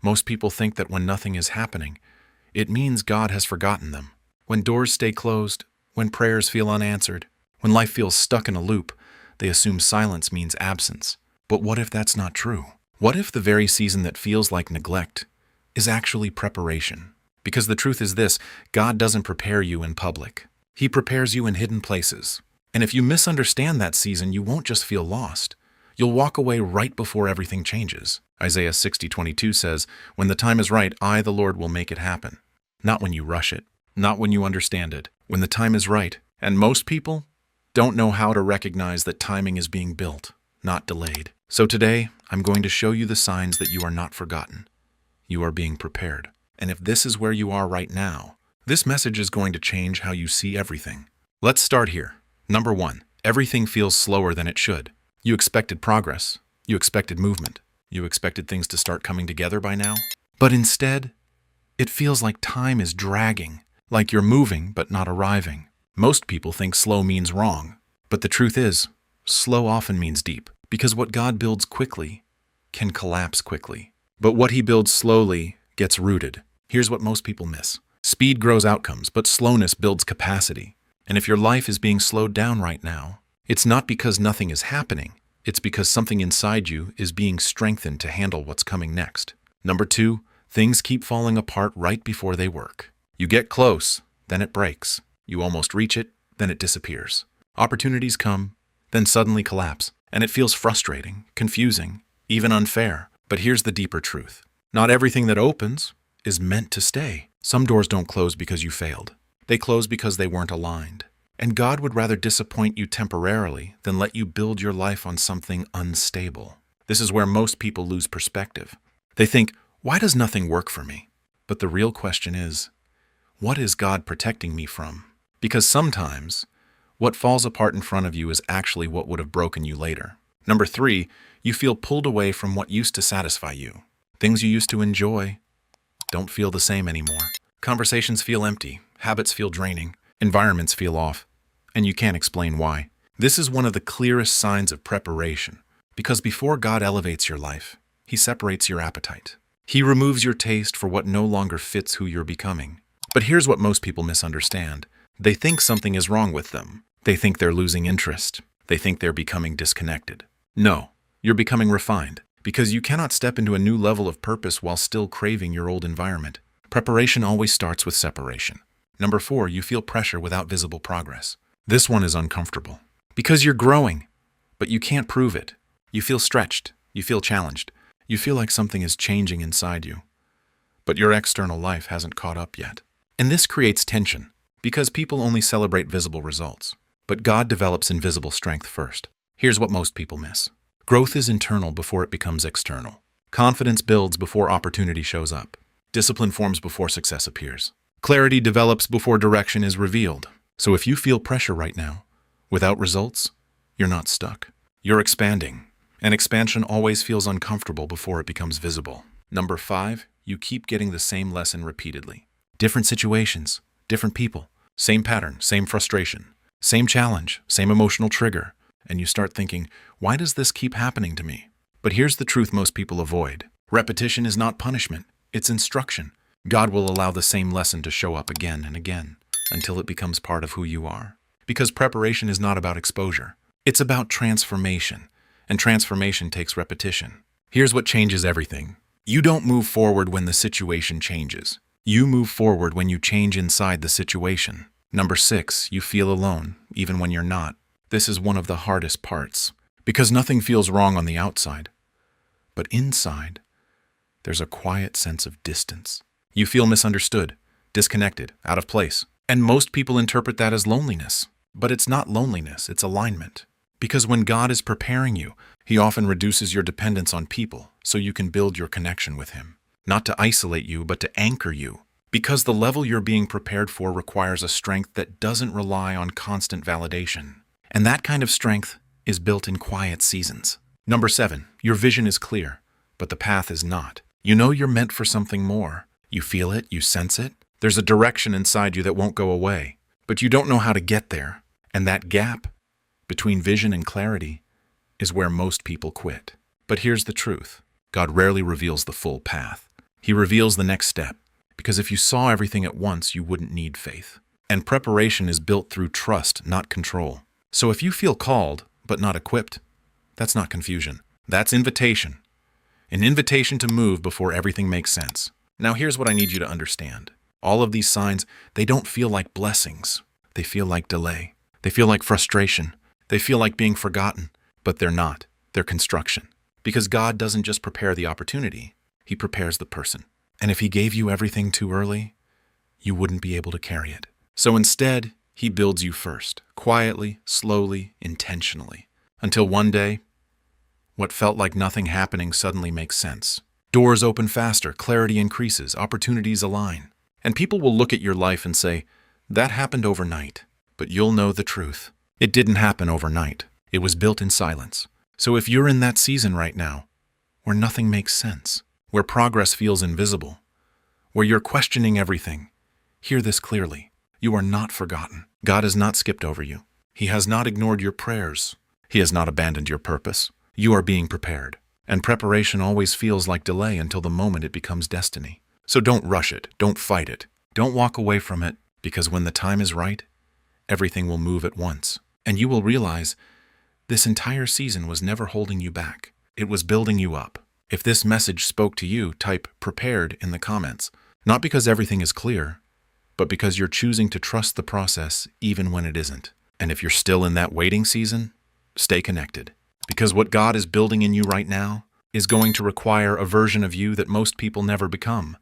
Most people think that when nothing is happening, it means God has forgotten them. When doors stay closed, when prayers feel unanswered, when life feels stuck in a loop, they assume silence means absence. But what if that's not true? What if the very season that feels like neglect is actually preparation? Because the truth is this, God doesn't prepare you in public. He prepares you in hidden places. And if you misunderstand that season, you won't just feel lost. You'll walk away right before everything changes. Isaiah 60:22 says, "When the time is right, I, the Lord, will make it happen." Not when you rush it, not when you understand it, when the time is right. And most people don't know how to recognize that timing is being built, not delayed. So today, I'm going to show you the signs that you are not forgotten. You are being prepared. And if this is where you are right now, this message is going to change how you see everything. Let's start here. Number 1, everything feels slower than it should. You expected progress. You expected movement. You expected things to start coming together by now. But instead, it feels like time is dragging, like you're moving but not arriving. Most people think slow means wrong, but the truth is, slow often means deep, because what God builds quickly can collapse quickly. But what He builds slowly gets rooted. Here's what most people miss. Speed grows outcomes, but slowness builds capacity. And if your life is being slowed down right now, it's not because nothing is happening. It's because something inside you is being strengthened to handle what's coming next. Number 2, things keep falling apart right before they work. You get close, then it breaks. You almost reach it, then it disappears. Opportunities come, then suddenly collapse. And it feels frustrating, confusing, even unfair. But here's the deeper truth. Not everything that opens is meant to stay. Some doors don't close because you failed. They close because they weren't aligned. And God would rather disappoint you temporarily than let you build your life on something unstable. This is where most people lose perspective. They think, why does nothing work for me? But the real question is, what is God protecting me from? Because sometimes, what falls apart in front of you is actually what would have broken you later. Number 3, you feel pulled away from what used to satisfy you. Things you used to enjoy don't feel the same anymore. Conversations feel empty, habits feel draining, environments feel off, and you can't explain why. This is one of the clearest signs of preparation, because before God elevates your life, He separates your appetite. He removes your taste for what no longer fits who you're becoming. But here's what most people misunderstand. They think something is wrong with them. They think they're losing interest. They think they're becoming disconnected. No, you're becoming refined, because you cannot step into a new level of purpose while still craving your old environment. Preparation always starts with separation. Number 4, you feel pressure without visible progress. This one is uncomfortable, because you're growing, but you can't prove it. You feel stretched. You feel challenged. You feel like something is changing inside you, but your external life hasn't caught up yet. And this creates tension, because people only celebrate visible results. But God develops invisible strength first. Here's what most people miss. Growth is internal before it becomes external. Confidence builds before opportunity shows up. Discipline forms before success appears. Clarity develops before direction is revealed. So if you feel pressure right now, without results, you're not stuck. You're expanding. And expansion always feels uncomfortable before it becomes visible. Number 5, you keep getting the same lesson repeatedly. Different situations, different people, same pattern, same frustration, same challenge, same emotional trigger. And you start thinking, why does this keep happening to me? But here's the truth most people avoid. Repetition is not punishment, it's instruction. God will allow the same lesson to show up again and again until it becomes part of who you are. Because preparation is not about exposure. It's about transformation. And transformation takes repetition. Here's what changes everything. You don't move forward when the situation changes. You move forward when you change inside the situation. Number 6, you feel alone, even when you're not. This is one of the hardest parts, because nothing feels wrong on the outside. But inside, there's a quiet sense of distance. You feel misunderstood, disconnected, out of place. And most people interpret that as loneliness. But it's not loneliness, it's alignment. Because when God is preparing you, He often reduces your dependence on people so you can build your connection with Him. Not to isolate you, but to anchor you. Because the level you're being prepared for requires a strength that doesn't rely on constant validation. And that kind of strength is built in quiet seasons. Number 7, your vision is clear, but the path is not. You know you're meant for something more. You feel it, you sense it. There's a direction inside you that won't go away, but you don't know how to get there. And that gap between vision and clarity is where most people quit. But here's the truth. God rarely reveals the full path. He reveals the next step, because if you saw everything at once, you wouldn't need faith. And preparation is built through trust, not control. So if you feel called, but not equipped, that's not confusion. That's invitation. An invitation to move before everything makes sense. Now here's what I need you to understand. All of these signs, they don't feel like blessings. They feel like delay. They feel like frustration. They feel like being forgotten. But they're not. They're construction. Because God doesn't just prepare the opportunity, He prepares the person. And if He gave you everything too early, you wouldn't be able to carry it. So instead, He builds you first, quietly, slowly, intentionally, until one day, what felt like nothing happening suddenly makes sense. Doors open faster, clarity increases, opportunities align. And people will look at your life and say, that happened overnight. But you'll know the truth. It didn't happen overnight. It was built in silence. So if you're in that season right now, where nothing makes sense, where progress feels invisible, where you're questioning everything, hear this clearly. You are not forgotten. God has not skipped over you. He has not ignored your prayers. He has not abandoned your purpose. You are being prepared. And preparation always feels like delay until the moment it becomes destiny. So don't rush it. Don't fight it. Don't walk away from it, because when the time is right, everything will move at once. And you will realize this entire season was never holding you back. It was building you up. If this message spoke to you, type prepared in the comments. Not because everything is clear, but because you're choosing to trust the process even when it isn't. And if you're still in that waiting season, stay connected. Because what God is building in you right now is going to require a version of you that most people never become.